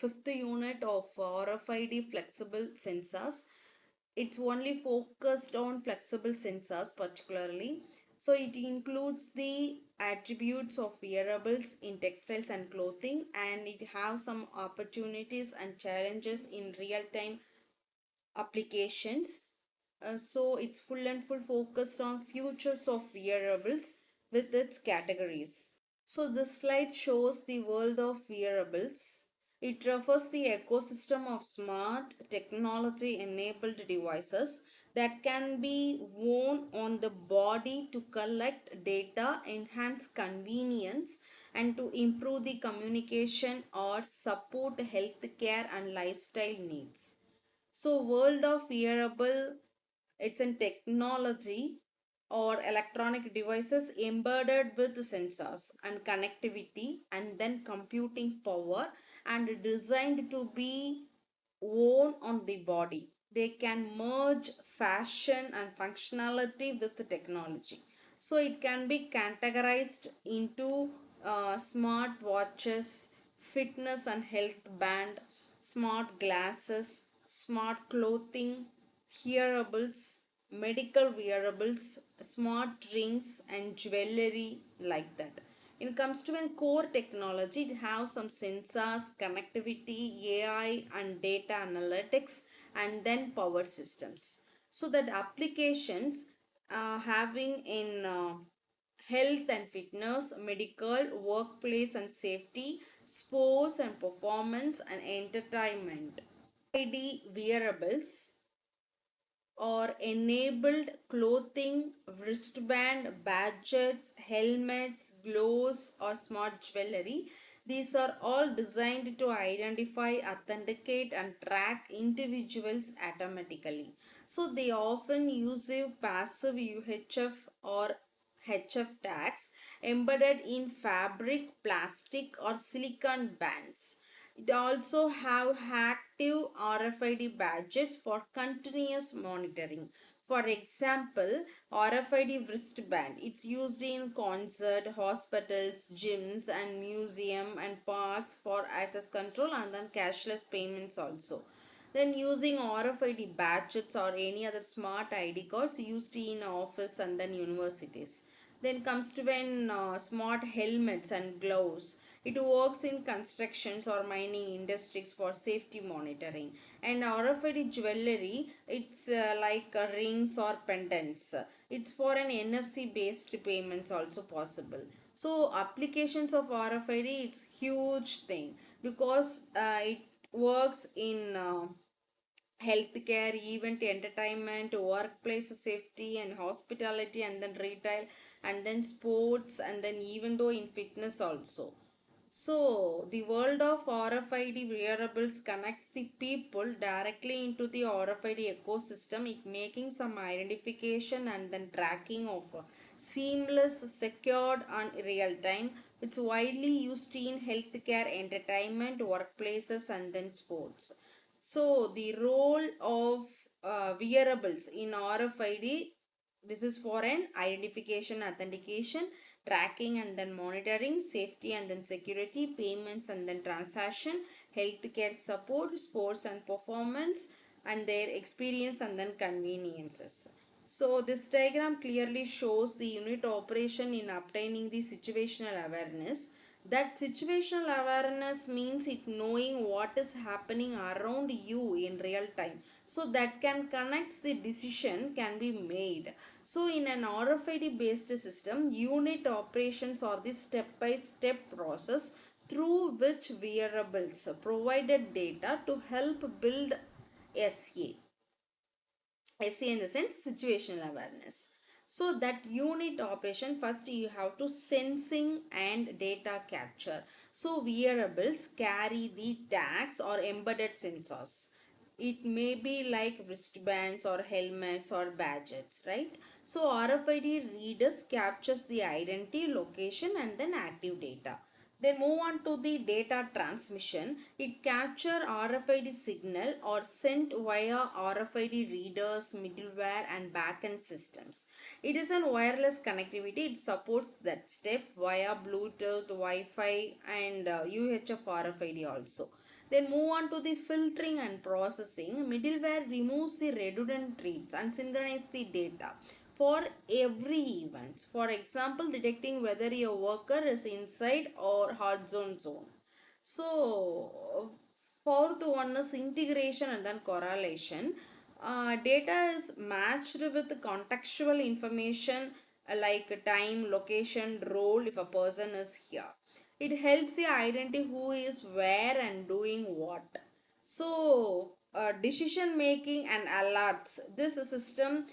fifth unit of RFID flexible sensors. It's only focused on flexible sensors particularly. So it includes the attributes of wearables in textiles and clothing, and it has some opportunities and challenges in real-time applications. So it's full and full focused on futures of wearables with its categories. So this slide shows the world of wearables. It refers the ecosystem of smart technology enabled devices that can be worn on the body to collect data, enhance convenience, and to improve the communication or support healthcare and lifestyle needs. So world of wearable, it's a technology or electronic devices embedded with sensors and connectivity and then computing power and designed to be worn on the body. They can merge fashion and functionality with the technology. So it can be categorized into smart watches, fitness and health band, smart glasses, smart clothing, hearables, medical wearables, smart rings and jewelry like that. When it comes to an core technology, it has some sensors, connectivity, AI and data analytics and then power systems. So that applications having in health and fitness, medical, workplace and safety, sports and performance and entertainment. ID wearables or enabled clothing, wristband, badges, helmets, gloves, or smart jewelry. These are all designed to identify, authenticate, and track individuals automatically. So they often use a passive UHF or HF tags embedded in fabric, plastic, or silicon bands. They also have active RFID badges for continuous monitoring. For example, RFID wristband. It's used in concert, hospitals, gyms and museum and parks for access control and then cashless payments also. Then using RFID badges or any other smart ID cards used in office and then universities. Then comes to when smart helmets and gloves. It works in constructions or mining industries for safety monitoring. And RFID jewelry, it's like rings or pendants. It's for an NFC based payments also possible. So applications of RFID, it's huge thing because it works in healthcare, event entertainment, workplace safety and hospitality and then retail and then sports and then even though in fitness also. So the world of RFID wearables connects the people directly into the RFID ecosystem, it making some identification and then tracking of seamless, secured and real time. It's widely used in healthcare, entertainment, workplaces and then sports. So the role of wearables in RFID, this is for an identification, authentication, tracking and then monitoring, safety and then security, payments and then transaction, healthcare support, sports and performance and their experience and then conveniences. So this diagram clearly shows the unit operation in obtaining the situational awareness. That situational awareness means it knowing what is happening around you in real time. So that can connect the decision can be made. So in an RFID based system, unit operations are the step by step process through which wearables provided data to help build SA. SA in the sense situational awareness. So that unit operation, first you have to sensing and data capture. So wearables carry the tags or embedded sensors. It may be like wristbands or helmets or badges, right? So RFID readers captures the identity, location and then active data. Then move on to the data transmission. It capture RFID signal or sent via RFID readers, middleware and backend systems. It is a wireless connectivity. It supports that step via Bluetooth, Wi-Fi and UHF RFID also. Then move on to the filtering and processing. Middleware removes the redundant reads and synchronizes the data for every event. For example, detecting whether your worker is inside or hot zone. So, fourth one is integration and then correlation. Data is matched with contextual information like time, location, role if a person is here. It helps you identify who is where and doing what. So, decision making and alerts. This system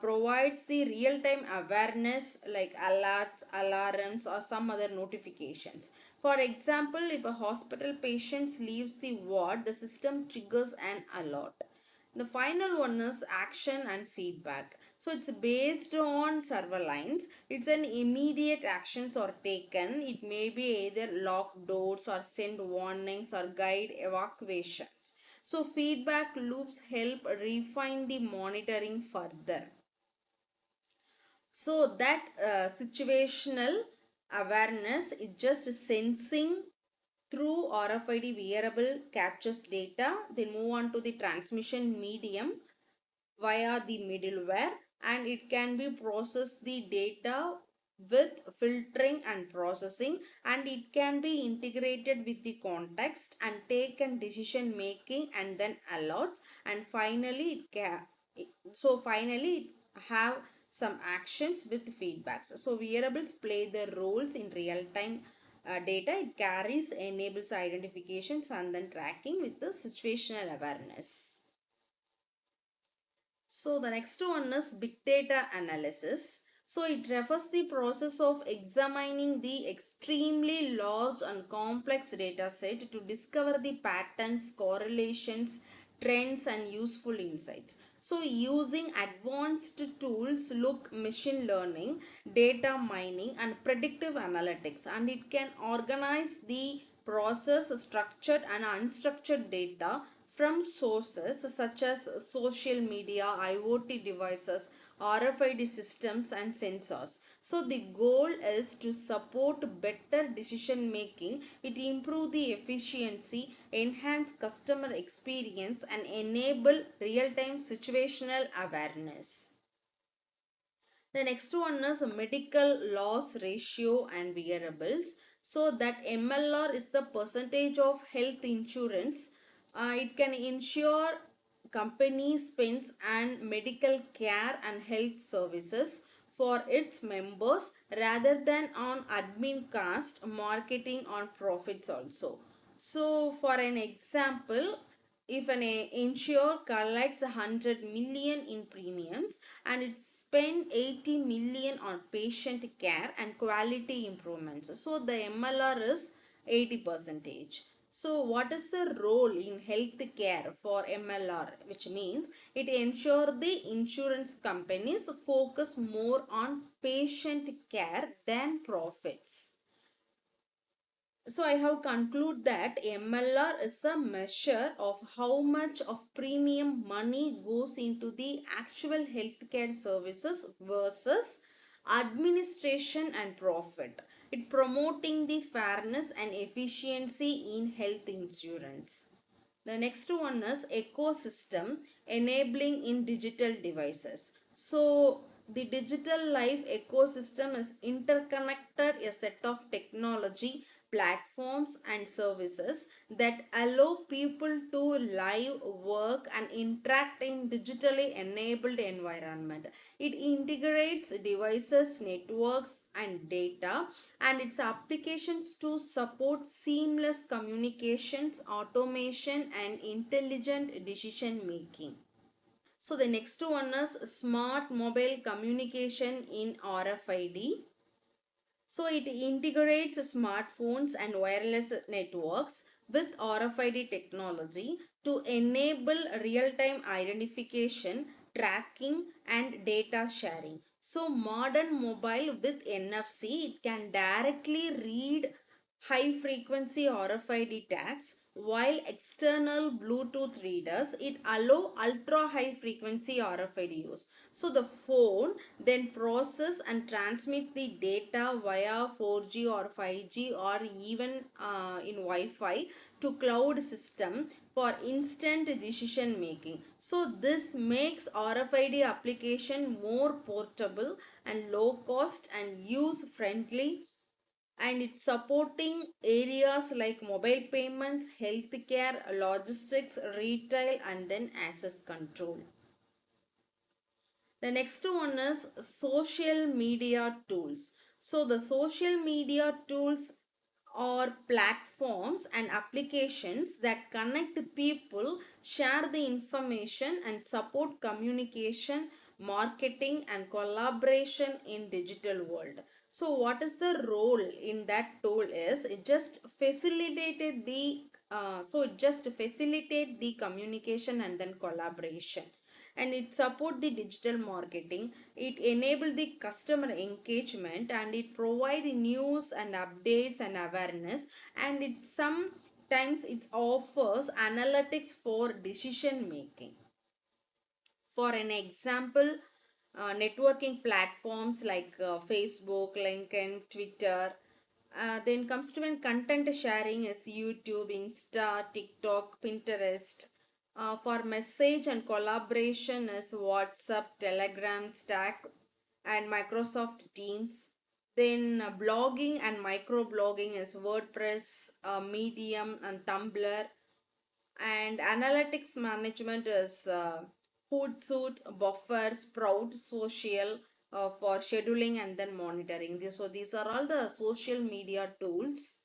provides the real time awareness like alerts, alarms, or some other notifications. For example, if a hospital patient leaves the ward, the system triggers an alert. The final one is action and feedback. So it's based on surveillance. It's an immediate actions are taken. It may be either lock doors or send warnings or guide evacuations. So feedback loops help refine the monitoring further. So that situational awareness is just sensing through RFID wearable captures data. Then move on to the transmission medium via the middleware, and it can be processed the data with filtering and processing, and it can be integrated with the context and taken decision making and then alerts, and finally finally it have some actions with feedbacks. So wearables play the roles in real time data. It carries enables identifications and then tracking with the situational awareness. So the next one is big data analysis. So it refers the process of examining the extremely large and complex data set to discover the patterns, correlations, trends and useful insights. So using advanced tools look machine learning, data mining and predictive analytics, and it can organize the process structured and unstructured data from sources such as social media, IoT devices, RFID systems and sensors. So the goal is to support better decision making, it improve the efficiency, enhance customer experience and enable real-time situational awareness. The next one is medical loss ratio and wearables. So that MLR is the percentage of health insurance. It can ensure company spends on medical care and health services for its members rather than on admin cost, marketing on profits also. So for an example, if an insurer collects 100 million in premiums and it spend 80 million on patient care and quality improvements, so the MLR is 80 percentage. So what is the role in health care for MLR, which means it ensures the insurance companies focus more on patient care than profits. So I have concluded that MLR is a measure of how much of premium money goes into the actual healthcare services versus administration and profit. It promoting the fairness and efficiency in health insurance. The next one is ecosystem enabling in digital devices. So the digital life ecosystem is interconnected a set of technology, platforms and services that allow people to live, work and interact in digitally enabled environment. It integrates devices, networks and data and its applications to support seamless communications, automation and intelligent decision making. So the next one is smart mobile communication in RFID. So it integrates smartphones and wireless networks with RFID technology to enable real-time identification, tracking and data sharing. So modern mobile with NFC, it can directly read high frequency RFID tags while external Bluetooth readers, it allow ultra high frequency RFID use. So the phone then process and transmit the data via 4G or 5G or even in Wi-Fi to cloud system for instant decision making. So this makes RFID application more portable and low cost and use friendly, and it's supporting areas like mobile payments, healthcare, logistics, retail, and then access control. The next one is social media tools. So the social media tools are platforms and applications that connect people, share the information, and support communication, marketing, and collaboration in digital world. So what is the role in that tool is it just facilitated the it just facilitate the communication and then collaboration, and it support the digital marketing, it enable the customer engagement, and it provide news and updates and awareness, and it sometimes it offers analytics for decision making. For an example, networking platforms like Facebook, LinkedIn, Twitter. Then comes to when content sharing is YouTube, Insta, TikTok, Pinterest. For message and collaboration is WhatsApp, Telegram, Stack, and Microsoft Teams. Then blogging and microblogging is WordPress, Medium, and Tumblr. And analytics management is Hootsuite, Buffer, Sprout Social for scheduling and then monitoring. So these are all the social media tools.